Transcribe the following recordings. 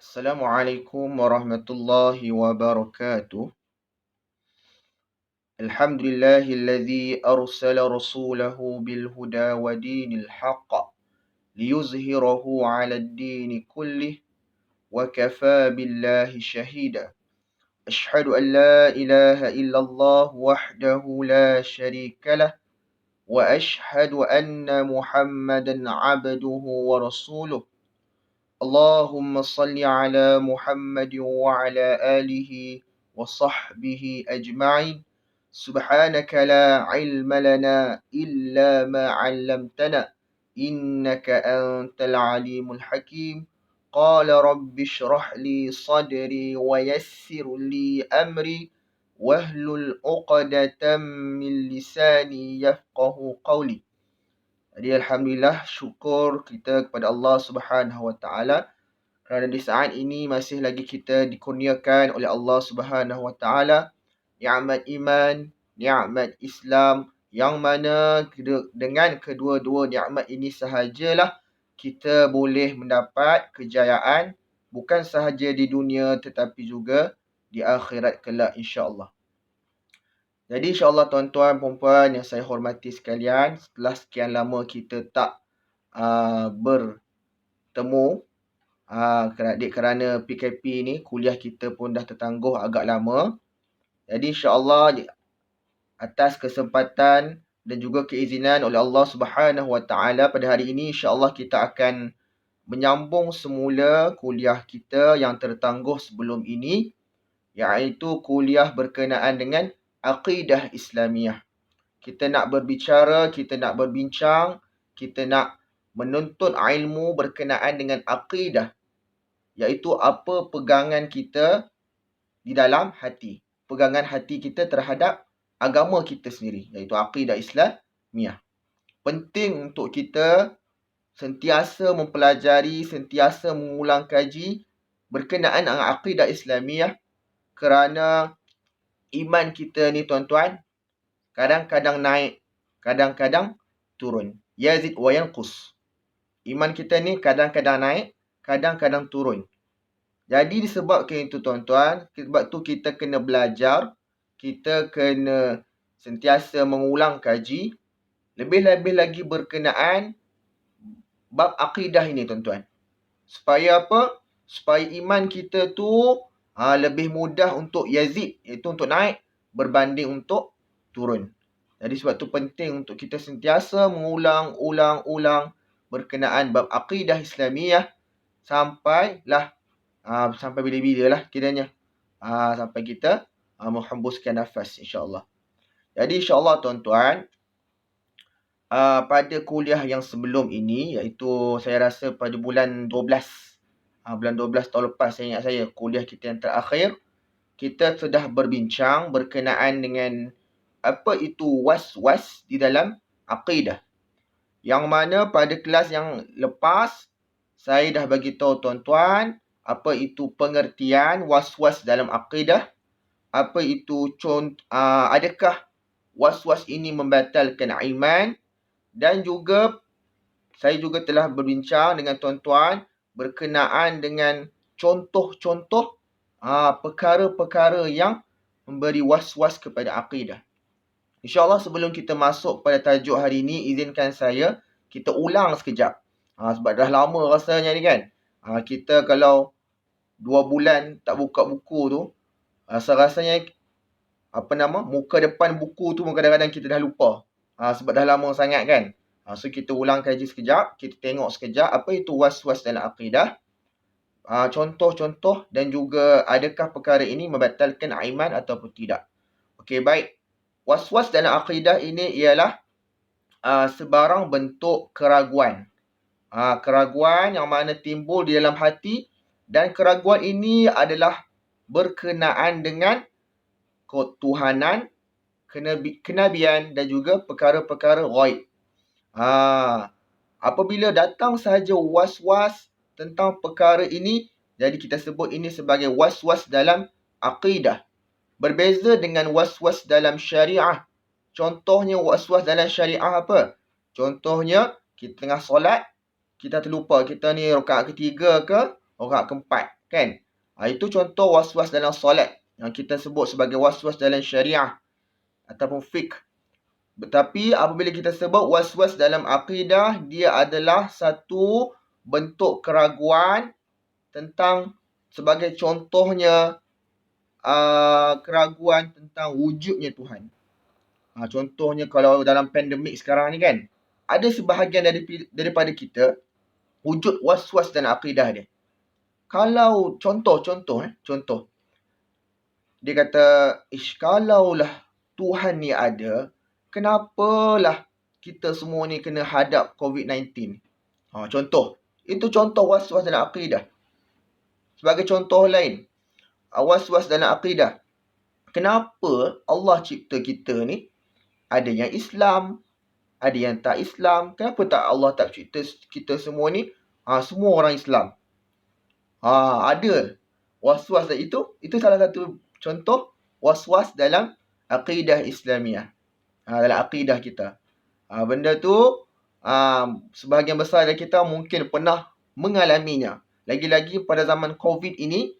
Assalamualaikum warahmatullahi wabarakatuh. Alhamdulillahilladzi arsala rasulahu bil huda wa dinil haqq liyuzhirahu 'alad dini kullih wa kafa billahi shahida. Ashhadu an la ilaha illallah wahdahu la syarika lah wa ashhadu anna Muhammadan 'abduhu wa rasuluh. اللهم صل على محمد وعلى آله وصحبه أجمعين. سبحانك لا علم لنا إلا ما علمتنا إنك أنت العليم الحكيم. قال رب اشرح لي صدري ويسر لي أمري واحلل عقدة من لساني يفقه قولي. Jadi alhamdulillah, syukur kita kepada Allah Subhanahu Wa Taala kerana di saat ini masih lagi kita dikurniakan oleh Allah Subhanahu Wa Taala nikmat iman, nikmat Islam, yang mana dengan kedua-dua nikmat ini sahajalah kita boleh mendapat kejayaan bukan sahaja di dunia tetapi juga di akhirat kelak, insya-Allah. Jadi insya-Allah tuan-tuan puan-puan yang saya hormati sekalian, setelah sekian lama kita tak bertemu kerana PKP ni, kuliah kita pun dah tertangguh agak lama. Jadi insya-Allah atas kesempatan dan juga keizinan oleh Allah Subhanahu Wa Taala pada hari ini, insya-Allah kita akan menyambung semula kuliah kita yang tertangguh sebelum ini, iaitu kuliah berkenaan dengan akidah Islamiah. Kita nak berbicara, kita nak berbincang, kita nak menuntut ilmu berkenaan dengan akidah, iaitu apa pegangan kita di dalam hati. Pegangan hati kita terhadap agama kita sendiri, iaitu akidah Islamiah. Penting untuk kita sentiasa mempelajari, sentiasa mengulang kaji berkenaan dengan akidah Islamiah, kerana iman kita ni tuan-tuan kadang-kadang naik, kadang-kadang turun. Yazid wa yanqus. Iman kita ni kadang-kadang naik, kadang-kadang turun. Jadi disebabkan itu tuan-tuan, sebab tu kita kena belajar, kita kena sentiasa mengulang kaji, lebih-lebih lagi berkenaan bab akidah ini tuan-tuan. Supaya apa? Supaya iman kita tu lebih mudah untuk yazid, iaitu untuk naik, berbanding untuk turun. Jadi sebab tu penting untuk kita sentiasa mengulang-ulang berkenaan bab akidah Islamiah sampailah sampai bila-bila lah kiranya, sampai kita menghembuskan nafas, insya-Allah. Jadi insya-Allah tuan-tuan, pada kuliah yang sebelum ini, iaitu saya rasa pada bulan 12, bulan 12 tahun lepas, saya ingat saya, kuliah kita yang terakhir, kita sudah berbincang berkenaan dengan apa itu was-was di dalam akidah. Yang mana pada kelas yang lepas, saya dah bagi tahu tuan-tuan apa itu pengertian was-was dalam akidah, apa itu adakah was-was ini membatalkan iman, dan juga saya juga telah berbincang dengan tuan-tuan berkenaan dengan contoh-contoh perkara-perkara yang memberi was-was kepada akidah. InsyaAllah sebelum kita masuk pada tajuk hari ini, izinkan saya kita ulang sekejap. Sebab dah lama rasanya ni kan. Kita kalau 2 bulan tak buka buku tu, rasanya muka depan buku tu kadang-kadang kita dah lupa. Sebab dah lama sangat kan. So kita ulang kaji sekejap, kita tengok sekejap apa itu was-was dalam akidah, contoh-contoh, dan juga adakah perkara ini membatalkan iman ataupun tidak. Okey, baik. Was-was dalam akidah ini ialah sebarang bentuk keraguan. Keraguan yang mana timbul di dalam hati, dan keraguan ini adalah berkenaan dengan ketuhanan, kenabian dan juga perkara-perkara ghaib. Apabila datang sahaja was-was tentang perkara ini, jadi kita sebut ini sebagai was-was dalam akidah. Berbeza dengan was-was dalam syariah. Contohnya was-was dalam syariah apa? Contohnya, kita tengah solat, kita terlupa kita ni rakaat ketiga ke rakaat keempat Kan? Itu contoh was-was dalam solat yang kita sebut sebagai was-was dalam syariah ataupun fiqh. Tetapi apabila kita sebut was-was dalam akidah, dia adalah satu bentuk keraguan tentang, sebagai contohnya, keraguan tentang wujudnya Tuhan. Contohnya kalau dalam pandemik sekarang ni kan, ada sebahagian daripada kita wujud was-was dan akidah dia. Kalau contoh, dia kata, kalaulah Tuhan ni ada, kenapalah kita semua ni kena hadap COVID-19? Contoh. Itu contoh was-was dalam akidah. Sebagai contoh lain, was-was dalam akidah. Kenapa Allah cipta kita ni? Ada yang Islam, ada yang tak Islam. Kenapa tak Allah tak cipta kita semua ni semua orang Islam? Ada was-was itu. Itu salah satu contoh was-was dalam akidah Islamiah. Dalam akidah kita. Benda tu sebahagian besar dari kita mungkin pernah mengalaminya. Lagi-lagi pada zaman COVID ini,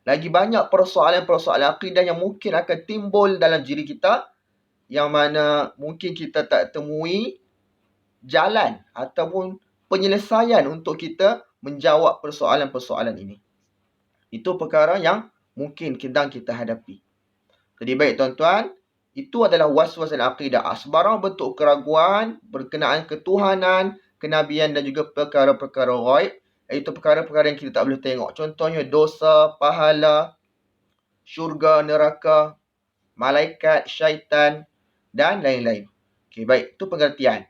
lagi banyak persoalan-persoalan akidah yang mungkin akan timbul dalam diri kita, yang mana mungkin kita tak temui jalan ataupun penyelesaian untuk kita menjawab persoalan-persoalan ini. Itu perkara yang mungkin sedang kita hadapi. Jadi baik tuan-tuan, itu adalah was-was dalam akidah. Sebarang bentuk keraguan berkenaan ketuhanan, kenabian dan juga perkara-perkara ghaib, iaitu perkara-perkara yang kita tak boleh tengok. Contohnya dosa, pahala, syurga, neraka, malaikat, syaitan dan lain-lain. Okey, baik. Itu pengertian.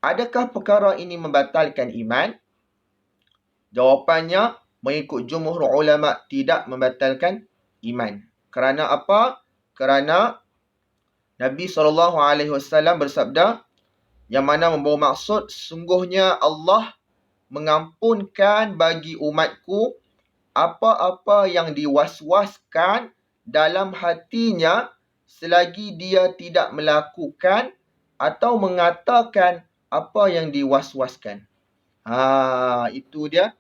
Adakah perkara ini membatalkan iman? Jawapannya, mengikut jumhur ulama, tidak membatalkan iman. Kerana apa? Kerana Nabi SAW bersabda, yang mana membawa maksud, sungguhnya Allah mengampunkan bagi umatku apa-apa yang diwaswaskan dalam hatinya selagi dia tidak melakukan atau mengatakan apa yang diwaswaskan. Itu dia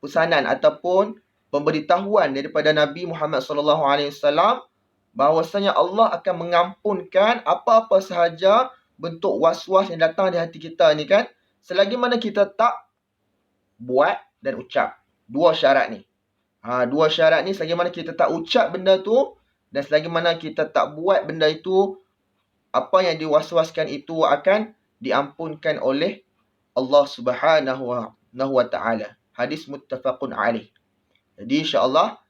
pesanan ataupun pemberitahuan daripada Nabi Muhammad SAW bahawasanya Allah akan mengampunkan apa-apa sahaja bentuk was-was yang datang di hati kita ni kan, selagi mana kita tak buat dan ucap. Dua syarat ni. Dua syarat ni, selagi mana kita tak ucap benda tu dan selagi mana kita tak buat benda itu, apa yang diwaswaskan itu akan diampunkan oleh Allah Subhanahu wa ta'ala. Hadis muttafaqun alaih. Jadi insya-Allah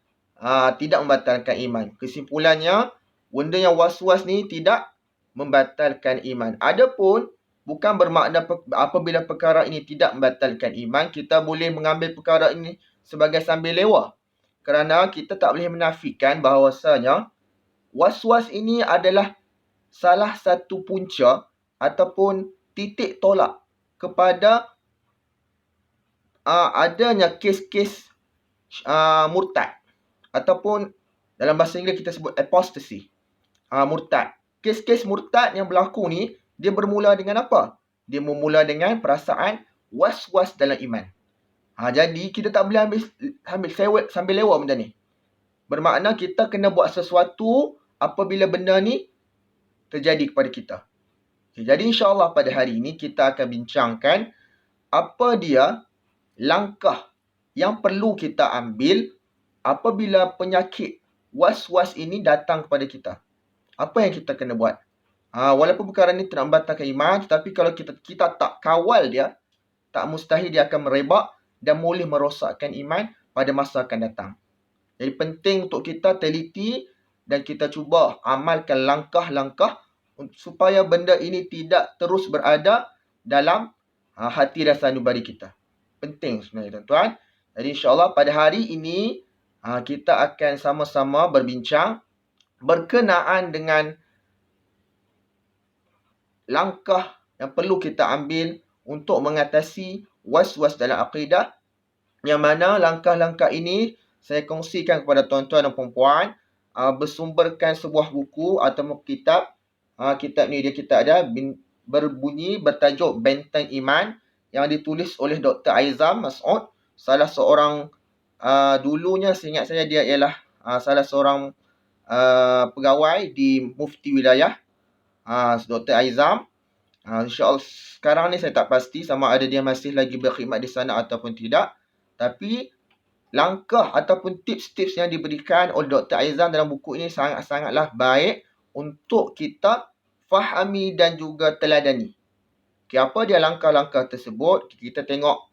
tidak membatalkan iman. Kesimpulannya, benda yang was-was ni tidak membatalkan iman. Adapun bukan bermakna apabila perkara ini tidak membatalkan iman, kita boleh mengambil perkara ini sebagai sambil lewa. Kerana kita tak boleh menafikan bahawasanya was-was ini adalah salah satu punca ataupun titik tolak kepada adanya kes-kes murtad. Ataupun dalam bahasa Inggeris kita sebut apostasy. Murtad. Kes-kes murtad yang berlaku ni, dia bermula dengan apa? Dia bermula dengan perasaan was-was dalam iman. Jadi kita tak boleh ambil sambil lewa benda ni. Bermakna kita kena buat sesuatu apabila benda ni terjadi kepada kita. Jadi insya-Allah pada hari ini kita akan bincangkan apa dia langkah yang perlu kita ambil apabila penyakit was-was ini datang kepada kita. Apa yang kita kena buat? Walaupun perkara ini tidak membatalkan iman, tetapi kalau kita tak kawal dia, tak mustahil dia akan merebak dan boleh merosakkan iman pada masa akan datang. Jadi penting untuk kita teliti dan kita cuba amalkan langkah-langkah supaya benda ini tidak terus berada dalam hati dan sanubari kita. Penting sebenarnya tuan-tuan. Jadi insya-Allah pada hari ini kita akan sama-sama berbincang berkenaan dengan langkah yang perlu kita ambil untuk mengatasi was-was dalam akidah, yang mana langkah-langkah ini saya kongsikan kepada tuan-tuan dan puan-puan bersumberkan sebuah buku atau kitab. Kitab ni dia kita ada berbunyi bertajuk Benteng Iman, yang ditulis oleh Dr. Aizam Mas'ud, salah seorang dulunya seingat saya dia ialah salah seorang pegawai di Mufti Wilayah, Dr. Aizam. InsyaAllah sekarang ni saya tak pasti sama ada dia masih lagi berkhidmat di sana ataupun tidak. Tapi langkah ataupun tips-tips yang diberikan oleh Dr. Aizam dalam buku ini sangat-sangatlah baik untuk kita fahami dan juga teladani. Okay, apa dia langkah-langkah tersebut? Kita tengok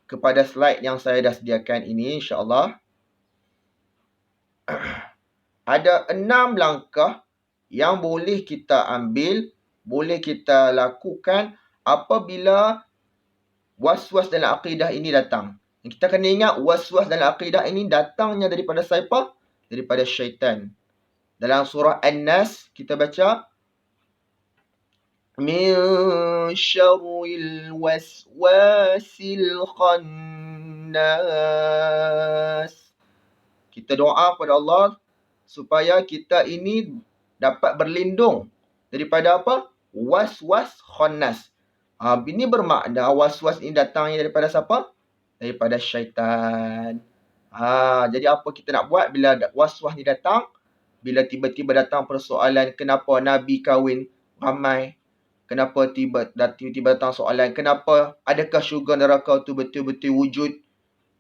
kepada slide yang saya dah sediakan ini, insyaAllah. Ada 6 langkah yang boleh kita ambil, boleh kita lakukan apabila was-was dalam akidah ini datang. Kita kena ingat was-was dalam akidah ini datangnya daripada siapa? Daripada syaitan. Dalam surah An-Nas kita baca min syarril waswasil khannas. Kita doa kepada Allah supaya kita ini dapat berlindung daripada apa? Was-was khannas. Ini bermakna was-was ini datangnya daripada siapa? Daripada syaitan. Jadi apa kita nak buat bila was-was ni datang? Bila tiba-tiba datang persoalan kenapa Nabi kahwin ramai? Kenapa tiba-tiba datang soalan kenapa adakah syurga neraka tu betul-betul wujud?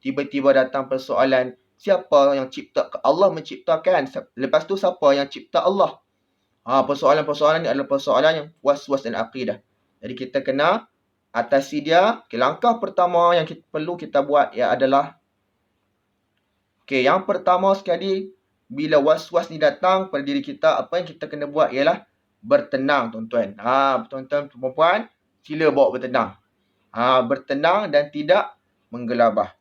Tiba-tiba datang persoalan siapa yang cipta? Allah menciptakan. Lepas tu siapa yang cipta Allah? Persoalan-persoalan ni adalah persoalan yang was-was dan akidah. Jadi kita kena atasi dia. Langkah pertama yang perlu kita buat adalah yang pertama sekali bila was-was ni datang pada diri kita, apa yang kita kena buat ialah bertenang, tuan-tuan. Tuan-tuan perempuan, sila bawa bertenang. Bertenang dan tidak menggelabah.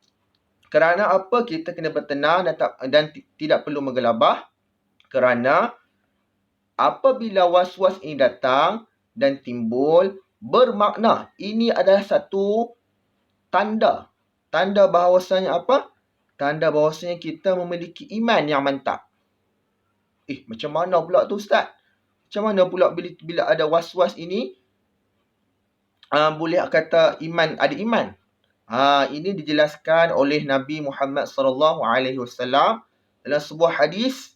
Kerana apa kita kena bertenang dan tidak perlu menggelabah? Kerana apabila was-was ini datang dan timbul, bermakna ini adalah satu tanda. Tanda bahawasanya apa? Tanda bahawasanya kita memiliki iman yang mantap. Macam mana pula tu Ustaz? Macam mana pula bila ada was-was ini boleh kata iman, ada iman? Ini dijelaskan oleh Nabi Muhammad SAW dalam sebuah hadis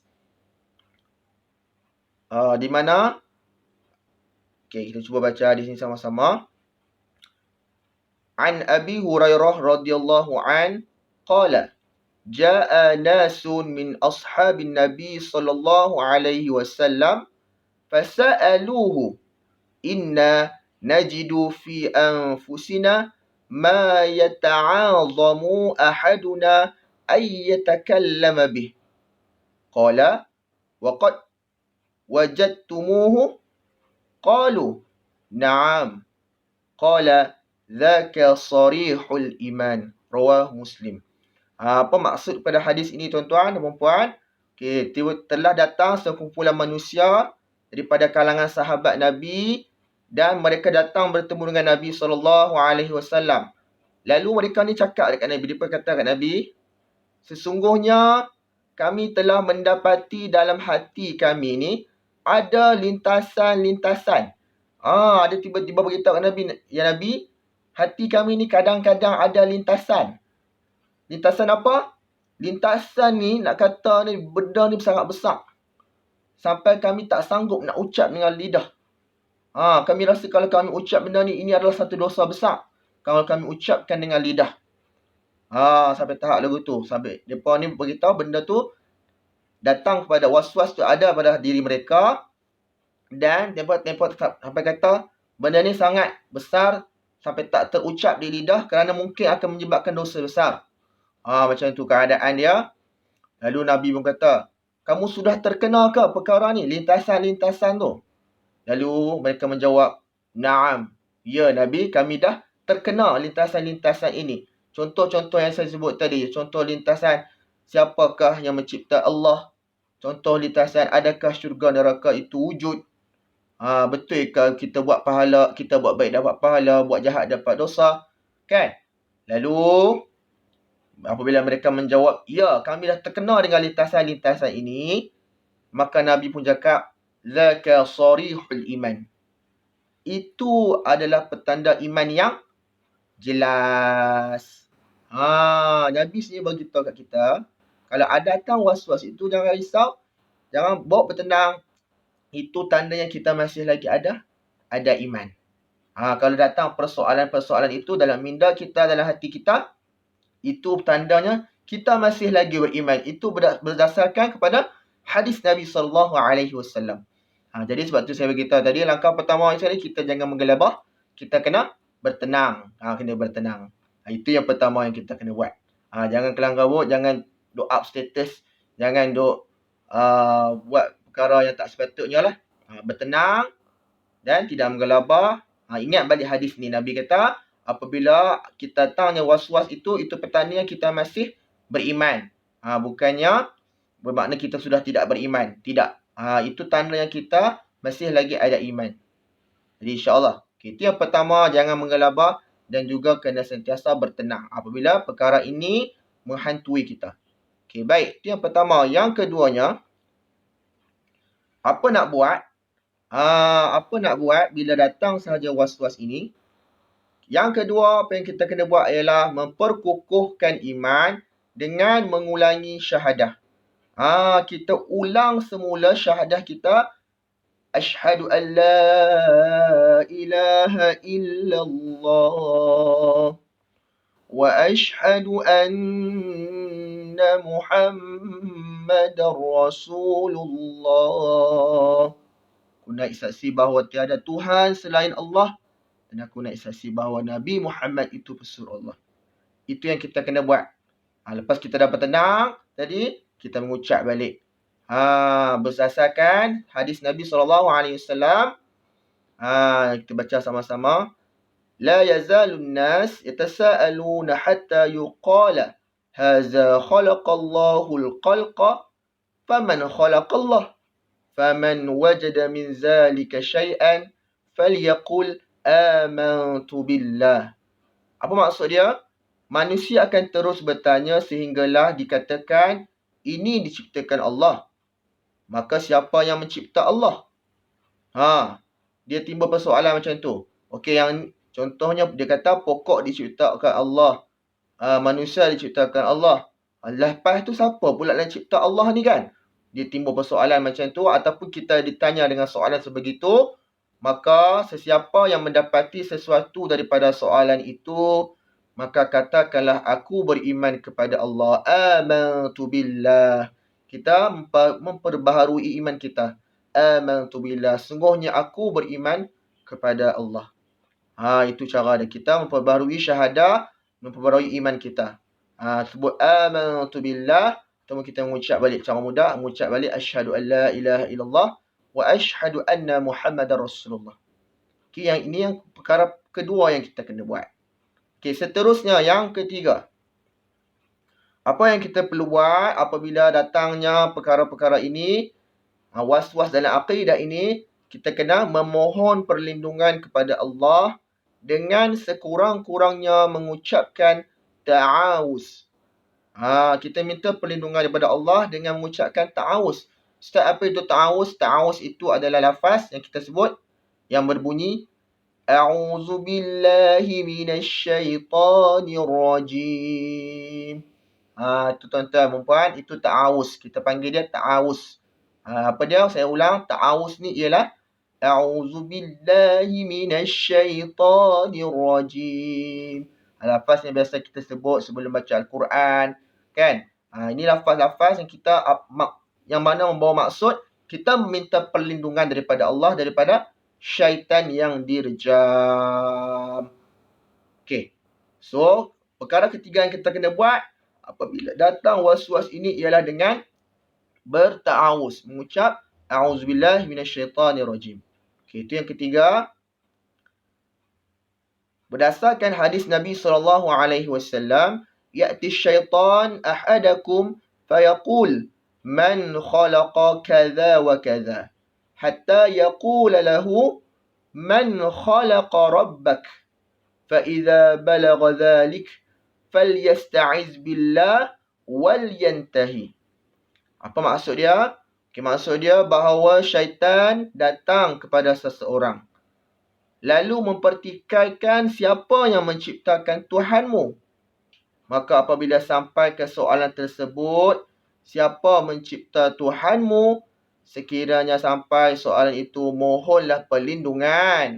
di mana kita cuba baca di sini sama-sama. An Abi Hurairah radhiyallahu an qala jaa nasun min ashabin Nabi sallallahu alaihi wasallam fasa'aluhu inna najidu fi anfusina ma yata'azamu ahaduna ay yatakallama bih. Qala wa qad wajadtumuhu? Qalu na'am. Qala dzaka sarihul iman. Rawah Muslim. Apa maksud pada hadis ini tuan-tuan dan puan-puan? Telah datang sekumpulan manusia daripada kalangan sahabat Nabi dan mereka datang bertemu dengan Nabi SAW. Lalu mereka ni cakap dekat Nabi, dia berkata dekat Nabi, sesungguhnya kami telah mendapati dalam hati kami ni ada lintasan-lintasan. Ada tiba-tiba beritahu kat Nabi, ya Nabi, hati kami ni kadang-kadang ada lintasan. Lintasan apa? Lintasan ni nak kata ni benda ni sangat besar. Sampai kami tak sanggup nak ucap dengan lidah. Kami rasa kalau kami ucap benda ni, ini adalah satu dosa besar. Kalau kami ucapkan dengan lidah. Sampai tahap lagu tu. Sampai mereka ni beritahu benda tu datang kepada was-was tu ada pada diri mereka. Dan tempat sampai kata benda ni sangat besar sampai tak terucap di lidah kerana mungkin akan menyebabkan dosa besar. Macam tu keadaan dia. Lalu Nabi pun kata, kamu sudah terkena ke perkara ni? Lintasan-lintasan tu. Lalu mereka menjawab, na'am. Ya Nabi, kami dah terkena lintasan-lintasan ini. Contoh-contoh yang saya sebut tadi. Contoh lintasan, siapakah yang mencipta Allah? Contoh lintasan, adakah syurga neraka itu wujud? Betul ke kita buat pahala, kita buat baik dapat pahala, buat jahat dapat dosa? Kan? Lalu apabila mereka menjawab, ya kami dah terkena dengan lintasan-lintasan ini, maka Nabi pun cakap, zaka sarihul iman. Itu adalah petanda iman yang Jelas. Nabi sendiri bagi tahu kat kita, kalau ada datang was-was itu jangan risau, jangan bawa bertenang. Itu tandanya kita masih lagi ada iman. Kalau datang persoalan-persoalan itu dalam minda kita, dalam hati kita, itu tandanya kita masih lagi beriman. Itu berdasarkan kepada hadis Nabi SAW. Jadi sebab tu saya beritahu tadi, langkah pertama sekali kita jangan menggelabah, kita kena bertenang. Kena bertenang. Itu yang pertama yang kita kena buat. Jangan kelang kabut, jangan duk up status, jangan duk buat perkara yang tak sepatutnya lah. Bertenang dan tidak menggelabah. Ingat balik hadis ni, Nabi kata, apabila kita datangnya was-was itu petanda kita masih beriman. Bukannya bermakna kita sudah tidak beriman. Tidak. Itu tandanya kita masih lagi ada iman. Jadi insyaAllah. Itu yang pertama, jangan menggelabah dan juga kena sentiasa bertenang apabila perkara ini menghantui kita. Baik. Itu yang pertama. Yang keduanya, apa nak buat? Apa nak buat bila datang sahaja was-was ini? Yang kedua, apa yang kita kena buat ialah memperkukuhkan iman dengan mengulangi syahadah. Kita ulang semula syahadah kita. Asyhadu an la ilaha illallah wa asyhadu anna Muhammadar Rasulullah. Aku nak saksi bahawa tiada Tuhan selain Allah dan aku nak saksi bahawa Nabi Muhammad itu pesuruh Allah. Itu yang kita kena buat. Lepas kita dah bertenang tadi, kita mengucap balik. Berdasarkan hadis Nabi SAW. Kita baca sama-sama. La yazalun nas yatasaaluna hatta yuqala hadza khalaqallahu al-khalqa faman khalaqallah faman wajada min zalika syai'an falyaqul amantu billah. Apa maksud dia? Manusia akan terus bertanya sehinggalah dikatakan ini diciptakan Allah. Maka siapa yang mencipta Allah? Dia timbul persoalan macam tu. Okey, yang contohnya dia kata pokok diciptakan Allah. Manusia diciptakan Allah. Lepas tu siapa pula yang cipta Allah ni kan? Dia timbul persoalan macam tu ataupun kita ditanya dengan soalan sebegitu, maka sesiapa yang mendapati sesuatu daripada soalan itu, maka katakanlah aku beriman kepada Allah. Amantu billah. Kita memperbaharui iman kita. Amantu billah. Sungguhnya aku beriman kepada Allah. Itu cara dia. Kita memperbaharui syahadah, memperbaharui iman kita. Sebut amantu billah. Atau kita mengucap balik cara mudah. Mengucap balik asyhadu an la ilaha illallah wa asyhadu anna Muhammadar Rasulullah. Yang ini yang perkara kedua yang kita kena buat. Seterusnya yang ketiga. Apa yang kita perlu buat apabila datangnya perkara-perkara ini, was-was dalam akidah ini, kita kena memohon perlindungan kepada Allah dengan sekurang-kurangnya mengucapkan ta'awuz. Kita minta perlindungan daripada Allah dengan mengucapkan ta'awuz. Ustaz, apa itu ta'awuz? Ta'awuz itu adalah lafaz yang kita sebut yang berbunyi A'udzu billahi minasyaitonir rajim. Itu tuan-tuan dan puan, itu ta'awuz. Kita panggil dia ta'awuz. Apa dia? Saya ulang, ta'awuz ni ialah A'udzu billahi minasyaitonir rajim. Lafaz yang biasa kita sebut sebelum baca Al-Quran, kan? Ini lafaz-lafaz yang mana membawa maksud kita minta perlindungan daripada Allah daripada syaitan yang dirjam. So, perkara ketiga yang kita kena buat apabila datang was-was ini ialah dengan berta'awuz, mengucap a'udzubillahi minasyaitanirrajim. Itu yang ketiga. Berdasarkan hadis Nabi SAW, ya'ti syaitan ahadakum fayaqul man khalaqa kadha wa kadha hatta yaqula lahu man khalaqa rabbak fa idza balagha dhalik falyasta'iz billah wal yantahi. Apa maksud dia? Maksud dia bahawa syaitan datang kepada seseorang. lalu mempertikaikan siapa yang menciptakan Tuhanmu. Maka apabila sampai ke soalan tersebut, siapa mencipta Tuhanmu? Sekiranya sampai soalan itu, mohonlah perlindungan.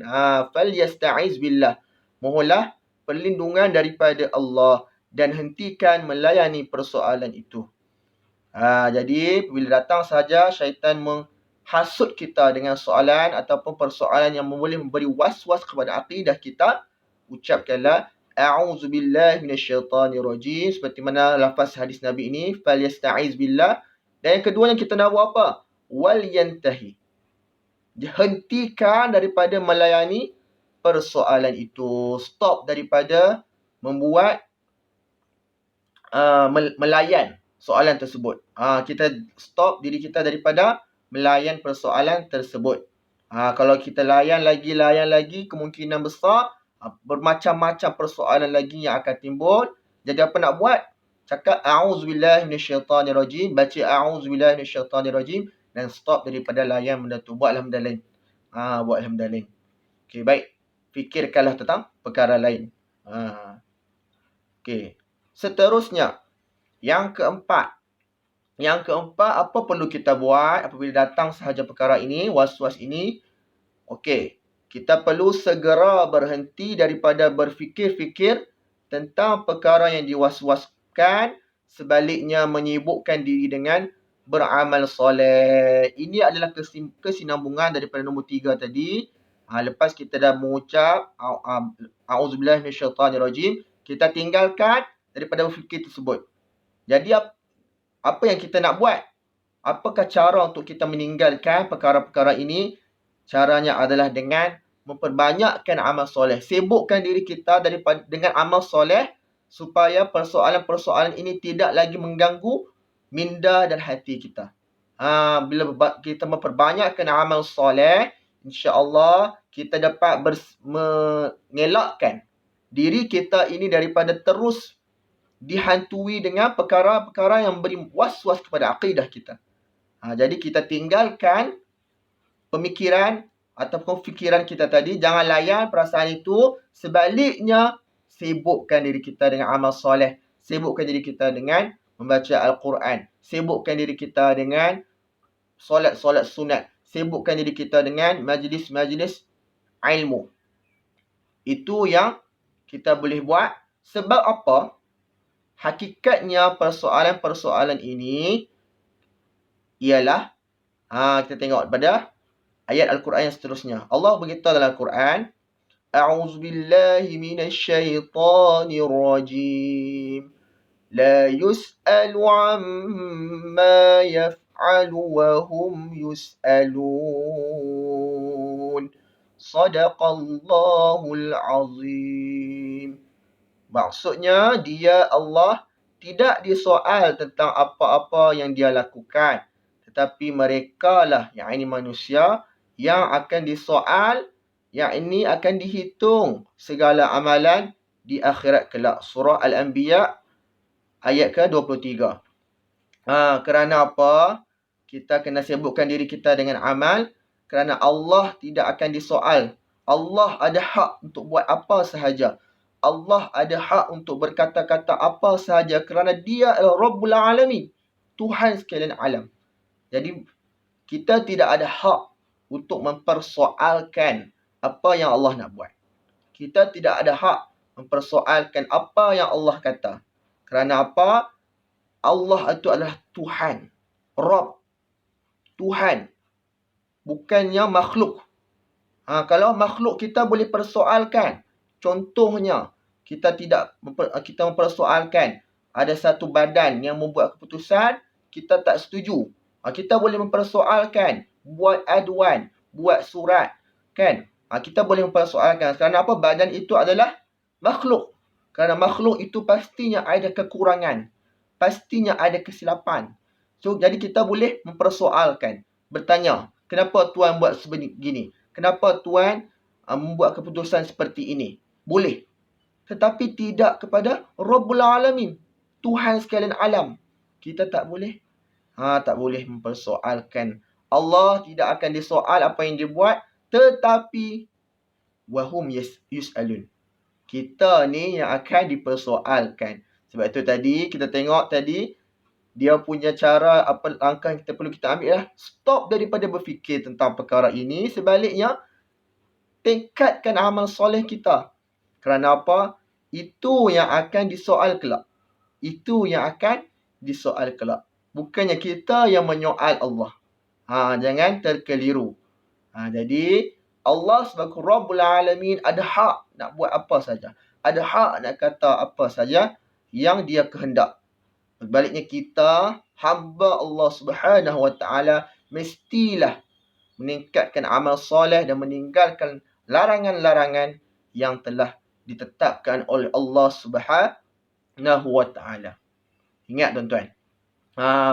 Falyasta'iz billah. Mohonlah perlindungan daripada Allah dan hentikan melayani persoalan itu. Jadi bila datang saja syaitan menghasut kita dengan soalan ataupun persoalan yang boleh memberi was-was kepada akidah kita, ucapkanlah a'udzubillahi minasyaitanirrajim, seperti mana lafaz hadis Nabi ini, falyasta'iz billah. Dan yang kedua yang kita nak buat apa? Wal yantahi. Hentikan daripada melayani persoalan itu. Stop daripada membuat melayan soalan tersebut. Kita stop diri kita daripada melayan persoalan tersebut. Kalau kita layan lagi, kemungkinan besar bermacam-macam persoalan lagi yang akan timbul. Jadi apa nak buat? Cakap a'udzubillahi minasyaitanirrajim, baca a'udzubillahi minasyaitanirrajim dan stop daripada layan benda tu. Buatlah benda lain. Buatlah benda lain. Okey, baik. Fikirkanlah tentang perkara lain. Okey. Seterusnya, yang keempat. Apa perlu kita buat apabila datang sahaja perkara ini, was-was ini? Okey, kita perlu segera berhenti daripada berfikir-fikir tentang perkara yang diwaswaskan, sebaliknya menyibukkan diri dengan beramal soleh. Ini adalah kesinambungan daripada nombor 3 tadi. Lepas kita dah mengucap a'udzubillahi minasyaitanirrajim, kita tinggalkan daripada berfikir tersebut. Jadi apa yang kita nak buat? Apakah cara untuk kita meninggalkan perkara-perkara ini? Caranya adalah dengan memperbanyakkan amal soleh. Sibukkan diri kita dengan amal soleh supaya persoalan-persoalan ini tidak lagi mengganggu minda dan hati kita. Bila kita memperbanyakkan amal soleh, insya-Allah kita dapat mengelakkan diri kita ini daripada terus dihantui dengan perkara-perkara yang beri was-was kepada akidah kita. Jadi kita tinggalkan pemikiran ataupun fikiran kita tadi. Jangan layan perasaan itu. Sebaliknya, sibukkan diri kita dengan amal soleh. Sibukkan diri kita dengan membaca Al-Quran. Sibukkan diri kita dengan solat-solat sunat. Sibukkan diri kita dengan majlis-majlis ilmu. Itu yang kita boleh buat. Sebab apa? Hakikatnya persoalan-persoalan ini ialah, kita tengok pada ayat Al-Quran yang seterusnya. Allah beritahu dalam Al-Quran, a'udzubillahi minasyaitanirrajim. La yus'alu amma yaf'alu wa hum yus'alun. Sadaqallahul azim. Maksudnya, dia Allah tidak disoal tentang apa-apa yang dia lakukan. Tetapi mereka lah, yang ini manusia, yang akan disoal, yang ini akan dihitung segala amalan di akhirat kelak. Surah Al-Anbiya ayat ke-23. Kerana apa? Kita kena sibukkan diri kita dengan amal. Kerana Allah tidak akan disoal. Allah ada hak untuk buat apa sahaja. Allah ada hak untuk berkata-kata apa sahaja kerana dia adalah Rabbul Alamin, Tuhan sekalian alam. Jadi kita tidak ada hak untuk mempersoalkan apa yang Allah nak buat. Kita tidak ada hak mempersoalkan apa yang Allah kata. Kerana apa? Allah itu adalah Tuhan, Rabb, Tuhan, bukannya makhluk. Kalau makhluk kita boleh persoalkan. Contohnya, kita mempersoalkan ada satu badan yang membuat keputusan, kita tak setuju. Kita boleh mempersoalkan, buat aduan, buat surat, kan? Kita boleh mempersoalkan. Kerana apa? Badan itu adalah makhluk. Kerana makhluk itu pastinya ada kekurangan. Pastinya ada kesilapan. Jadi kita boleh mempersoalkan. Bertanya, kenapa Tuhan buat sebegini? Kenapa Tuhan membuat keputusan seperti ini? Boleh. Tetapi tidak kepada Rabbul Alamin, Tuhan sekalian alam. Kita tak boleh. Tak boleh mempersoalkan. Allah tidak akan disoal apa yang dia buat. Tetapi wa hum yus'alun. Kita ni yang akan dipersoalkan. Sebab itu tadi kita tengok tadi dia punya cara apa langkah yang kita perlu kita ambil lah. Stop daripada berfikir tentang perkara ini. Sebaliknya, tingkatkan amal soleh kita. Kerana apa? Itu yang akan disoal kelak. Itu yang akan disoal kelak. Bukannya kita yang menyoal Allah. Jangan terkeliru. Jadi, Allah sebagai Rabbul Alamin ada hak nak buat apa saja. Ada hak nak kata apa saja yang dia kehendak. Sebaliknya kita, hamba Allah Subhanahu Wa Taala, mestilah meningkatkan amal soleh dan meninggalkan larangan-larangan yang telah ditetapkan oleh Allah Subhanahu Wa Taala. Ingat tuan-tuan.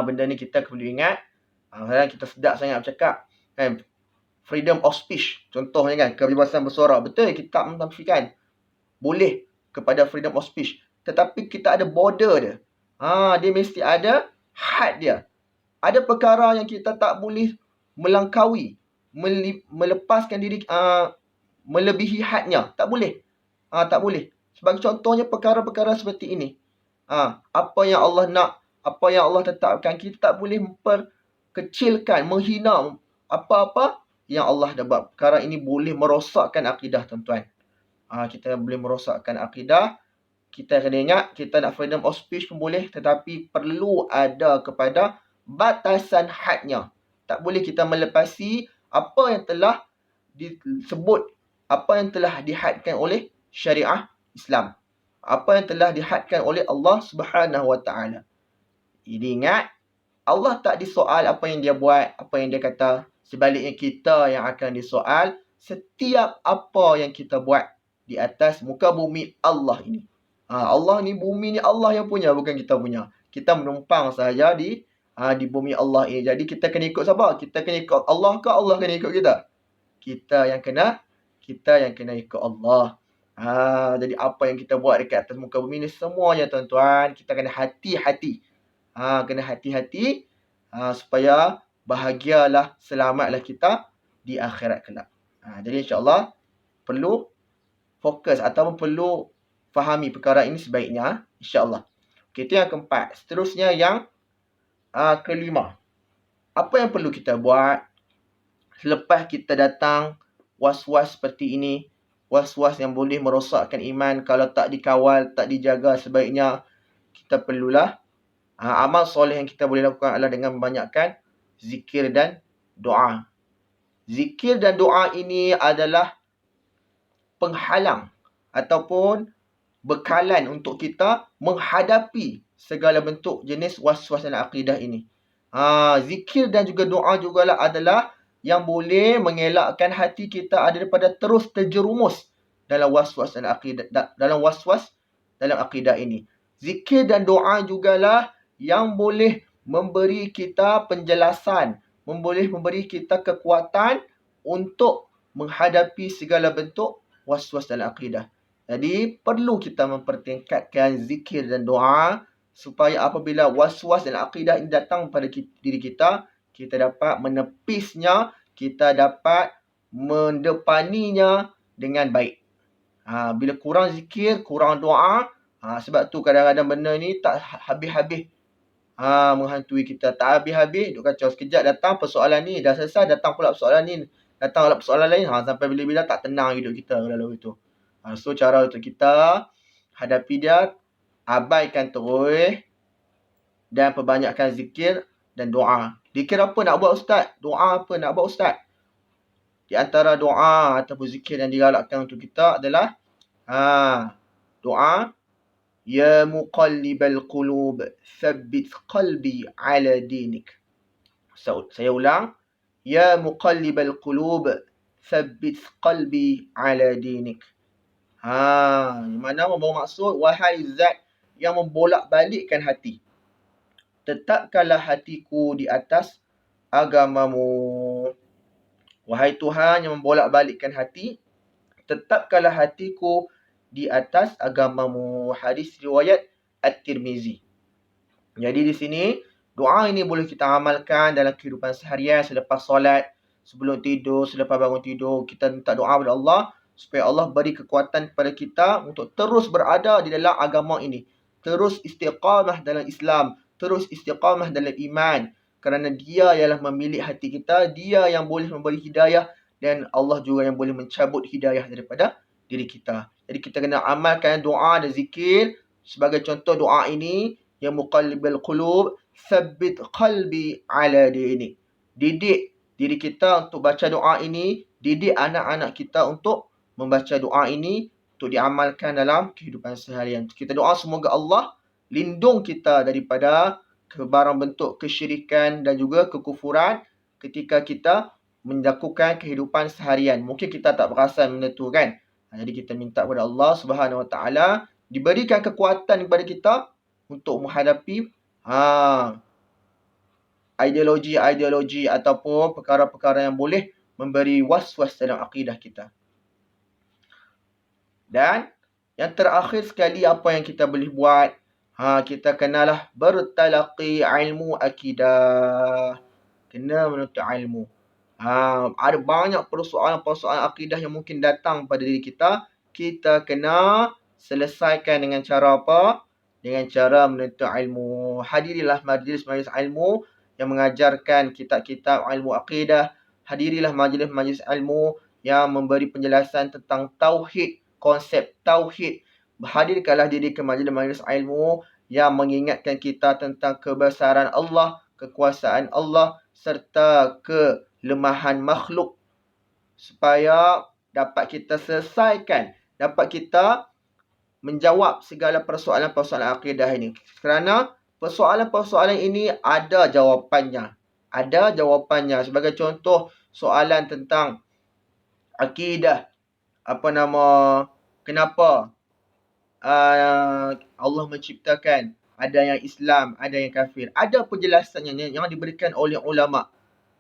Benda ni kita perlu ingat. Kadang kita sedap sangat bercakap. Kan? Freedom of speech. Contohnya kan, kebebasan bersuara. Betul kita menafikan. Boleh kepada freedom of speech. Tetapi kita ada border dia. Dia mesti ada had dia. Ada perkara yang kita tak boleh melangkaui, melepaskan diri, melebihi hadnya. Tak boleh. Tak boleh. Sebagai contohnya perkara-perkara seperti ini. Apa yang Allah nak, apa yang Allah tetapkan, kita tak boleh memperkecilkan, menghina apa-apa yang Allah dah buat. Perkara ini boleh merosakkan akidah, tuan-tuan. Kita boleh merosakkan akidah. Kita kena ingat, kita nak freedom of speech pun boleh, tetapi perlu ada kepada batasan hadnya. Tak boleh kita melepasi apa yang telah disebut, apa yang telah dihadkan oleh syariah Islam. Apa yang telah dihadkan oleh Allah Subhanahu Wa Taala. Jadi ingat, Allah tak disoal apa yang dia buat, apa yang dia kata. Sebaliknya kita yang akan disoal setiap apa yang kita buat di atas muka bumi Allah ini. Allah ni, bumi ni Allah yang punya, bukan kita punya. Kita menumpang sahaja di bumi Allah ini. Jadi kita kena ikut siapa? Kita kena ikut Allah ke Allah kena ikut kita? Kita yang kena ikut Allah. Jadi apa yang kita buat dekat atas muka bumi ni semuanya, tuan-tuan, kita kena hati-hati. Kena hati-hati supaya bahagialah, selamatlah kita di akhirat kelak. Jadi insya-Allah perlu fokus ataupun perlu fahami perkara ini sebaiknya, insya-Allah. Okey, itu yang keempat. Seterusnya yang kelima. Apa yang perlu kita buat selepas kita datang was-was seperti ini, was-was yang boleh merosakkan iman kalau tak dikawal, tak dijaga, sebaiknya kita perlulah amal soleh yang kita boleh lakukan adalah dengan membanyakkan zikir dan doa. Zikir dan doa ini adalah penghalang ataupun bekalan untuk kita menghadapi segala bentuk jenis was-was dan akidah ini. Zikir dan juga doa jugalah adalah yang boleh mengelakkan hati kita daripada terus terjerumus dalam was-was dan akidah, dalam akidah ini. Zikir dan doa jugalah yang boleh memberi kita penjelasan, boleh memberi kita kekuatan untuk menghadapi segala bentuk was-was dalam akidah. Jadi perlu kita mempertingkatkan zikir dan doa supaya apabila was-was dan akidah ini datang pada diri kita, kita dapat menepisnya, kita dapat mendepaninya dengan baik. Bila kurang zikir, kurang doa, sebab tu kadang-kadang benda ni tak habis-habis menghantui kita. Tak habis-habis, duk kacau. Sekejap datang persoalan ni, dah selesai, datang pula persoalan ni, datang pula persoalan lain. Sampai bila-bila tak tenang hidup kita kalau itu. So cara untuk kita hadapi dia, abaikan terus dan perbanyakkan zikir dan doa. Zikir apa nak buat ustaz? Doa apa nak buat ustaz? Di antara doa ataupun zikir yang digalakkan untuk kita adalah doa ya muqallibal qulub tsabbit qalbi ala dinik. Saya ulang, ya muqallibal qulub tsabbit qalbi ala dinik. Mana membawa maksud, wahai zat yang membolak-balikkan hati, tetapkanlah hatiku di atas agamamu. Wahai Tuhan yang membolak-balikkan hati, tetapkanlah hatiku di atas agamamu. Hadis riwayat At-Tirmizi. Jadi di sini doa ini boleh kita amalkan dalam kehidupan seharian, selepas solat, sebelum tidur, selepas bangun tidur. Kita minta doa kepada Allah supaya Allah beri kekuatan kepada kita untuk terus berada di dalam agama ini, terus istiqamah dalam Islam, terus istiqamah dalam iman, kerana Dia ialah memilik hati kita, Dia yang boleh memberi hidayah, dan Allah juga yang boleh mencabut hidayah daripada diri kita. Jadi kita kena amalkan doa dan zikir. Sebagai contoh doa ini, ya muqallibal qulub, tsabbit qalbi ala dinik. Didik diri kita untuk baca doa ini, didik anak-anak kita untuk membaca doa ini, untuk diamalkan dalam kehidupan seharian. Kita doa semoga Allah lindung kita daripada barang bentuk kesyirikan dan juga kekufuran ketika kita melakukan kehidupan seharian. Mungkin kita tak perasan benda tu kan. Jadi kita minta kepada Allah Subhanahu Wa Taala diberikan kekuatan kepada kita untuk menghadapi ideologi-ideologi ataupun perkara-perkara yang boleh memberi was-was dalam akidah kita. Dan yang terakhir sekali, apa yang kita boleh buat? Kita kenalah bertalaqi ilmu akidah. Kena menuntut ilmu. Ada banyak persoalan-persoalan akidah yang mungkin datang pada diri kita. Kita kena selesaikan dengan cara apa? Dengan cara menuntut ilmu. Hadirilah majlis-majlis ilmu yang mengajarkan kitab-kitab ilmu akidah. Hadirilah majlis-majlis ilmu yang memberi penjelasan tentang tauhid, konsep tauhid. Hadirkanlah diri ke majlis-majlis ilmu yang mengingatkan kita tentang kebesaran Allah, kekuasaan Allah serta kelemahan makhluk, supaya dapat kita selesaikan, dapat kita menjawab segala persoalan-persoalan akidah ini. Kerana persoalan-persoalan ini ada jawapannya. Ada jawapannya. Sebagai contoh, soalan tentang akidah. Kenapa Allah menciptakan? Ada yang Islam, ada yang kafir. Ada penjelasannya yang diberikan oleh ulama.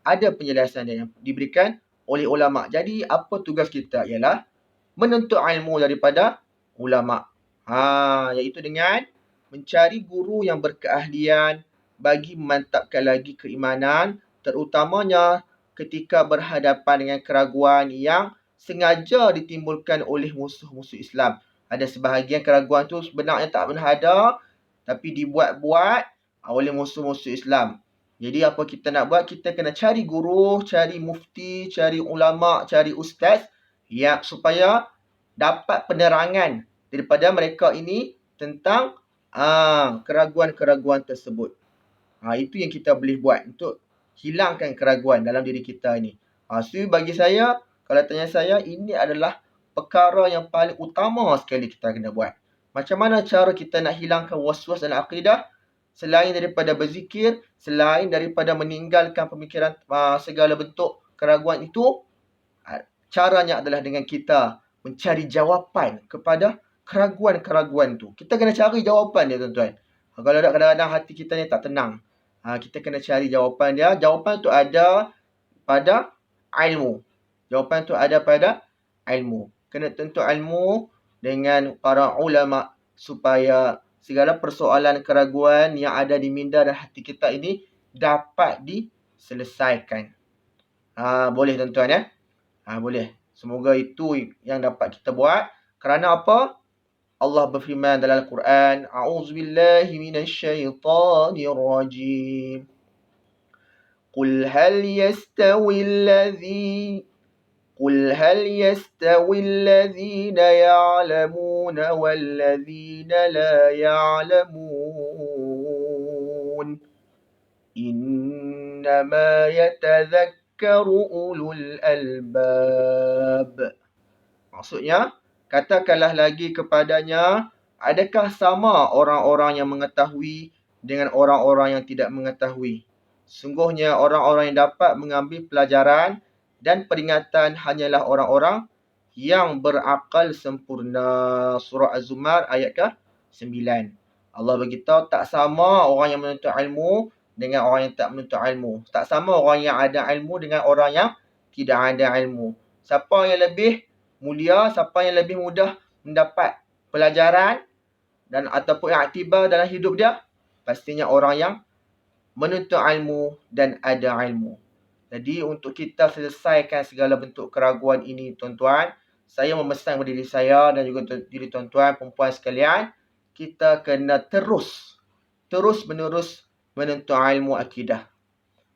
Ada penjelasan yang diberikan oleh ulama. Jadi apa tugas kita? Ialah menuntut ilmu daripada ulama. Iaitu dengan mencari guru yang berkeahlian bagi memantapkan lagi keimanan, terutamanya ketika berhadapan dengan keraguan yang sengaja ditimbulkan oleh musuh-musuh Islam. Ada sebahagian keraguan tu sebenarnya tak pernah ada, tapi dibuat-buat oleh musuh-musuh Islam. Jadi apa kita nak buat? Kita kena cari guru, cari mufti, cari ulama, cari ustaz, ya, supaya dapat penerangan daripada mereka ini tentang keraguan-keraguan tersebut. Itu yang kita boleh buat untuk hilangkan keraguan dalam diri kita ini. So bagi saya, kalau tanya saya, ini adalah perkara yang paling utama sekali kita kena buat. Macam mana cara kita nak hilangkan was-was dalam akidah? Selain daripada berzikir, selain daripada meninggalkan pemikiran segala bentuk keraguan itu, caranya adalah dengan kita mencari jawapan kepada keraguan-keraguan tu. Kita kena cari jawapan dia, tuan-tuan. Kalau kadang-kadang hati kita ni tak tenang, kita kena cari jawapan dia. Jawapan tu ada pada ilmu. Jawapan tu ada pada ilmu. Kena tuntut ilmu dengan para ulama supaya segala persoalan keraguan yang ada di minda dan hati kita ini dapat diselesaikan. Boleh tuan-tuan ya? Boleh. Semoga itu yang dapat kita buat. Kerana apa? Allah berfirman dalam Al-Quran, A'udzubillahi minasyaitanirrajim. Qul hal yastawi alladhina ya'lamuna walladhina la ya'lamun. Innama yatadhakkaru ulul albab. Maksudnya, katakanlah lagi kepadanya, adakah sama orang-orang yang mengetahui dengan orang-orang yang tidak mengetahui? Sungguhnya orang-orang yang dapat mengambil pelajaran dan peringatan hanyalah orang-orang yang berakal sempurna. Surah Az-Zumar ayat ke-9. Allah beritahu tak sama orang yang menuntut ilmu dengan orang yang tak menuntut ilmu. Tak sama orang yang ada ilmu dengan orang yang tidak ada ilmu. Siapa yang lebih mulia, siapa yang lebih mudah mendapat pelajaran dan ataupun iktibar dalam hidup dia? Pastinya orang yang menuntut ilmu dan ada ilmu. Jadi untuk kita selesaikan segala bentuk keraguan ini, tuan-tuan, saya memesan kepada diri saya dan juga diri tuan-tuan, perempuan sekalian, kita kena terus menerus menuntut ilmu akidah.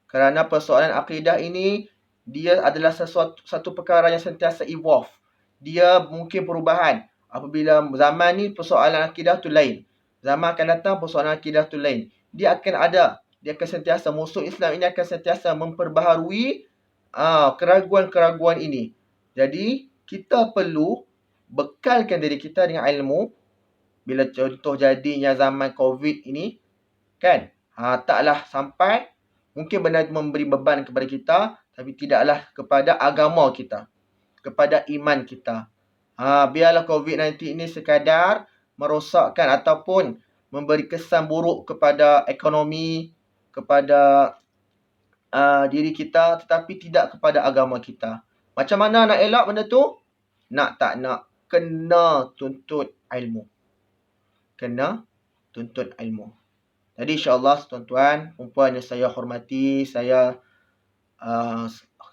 Kerana persoalan akidah ini, dia adalah satu perkara yang sentiasa evolve. Dia mungkin perubahan. Apabila zaman ni persoalan akidah tu lain. Zaman akan datang persoalan akidah tu lain. Dia akan ada. Dia akan sentiasa, musuh Islam ini akan sentiasa memperbaharui keraguan-keraguan ini. Jadi, kita perlu bekalkan diri kita dengan ilmu. Bila contoh jadinya zaman COVID ini, kan? Taklah sampai mungkin benar memberi beban kepada kita, tapi tidaklah kepada agama kita, kepada iman kita. Biarlah COVID-19 ini sekadar merosakkan ataupun memberi kesan buruk kepada ekonomi, kepada diri kita, tetapi tidak kepada agama kita. Macam mana nak elak benda tu? Nak tak nak, kena tuntut ilmu. Kena tuntut ilmu. Jadi insyaAllah tuan-tuan, perempuan yang saya hormati, saya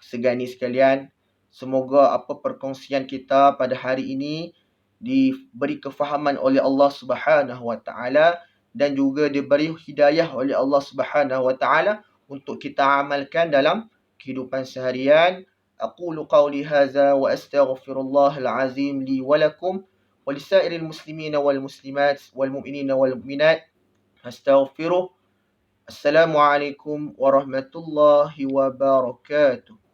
segani sekalian, semoga apa perkongsian kita pada hari ini diberi kefahaman oleh Allah Subhanahu Wa Taala dan juga diberi hidayah oleh Allah Subhanahu Wa Taala untuk kita amalkan dalam kehidupan seharian. Aqulu qawli hadza wa astaghfirullahal azim li wa lakum wa lisairil muslimina wal muslimat wal mu'minina wal mu'minat. Astaghfiruh. Assalamualaikum warahmatullahi wabarakatuh.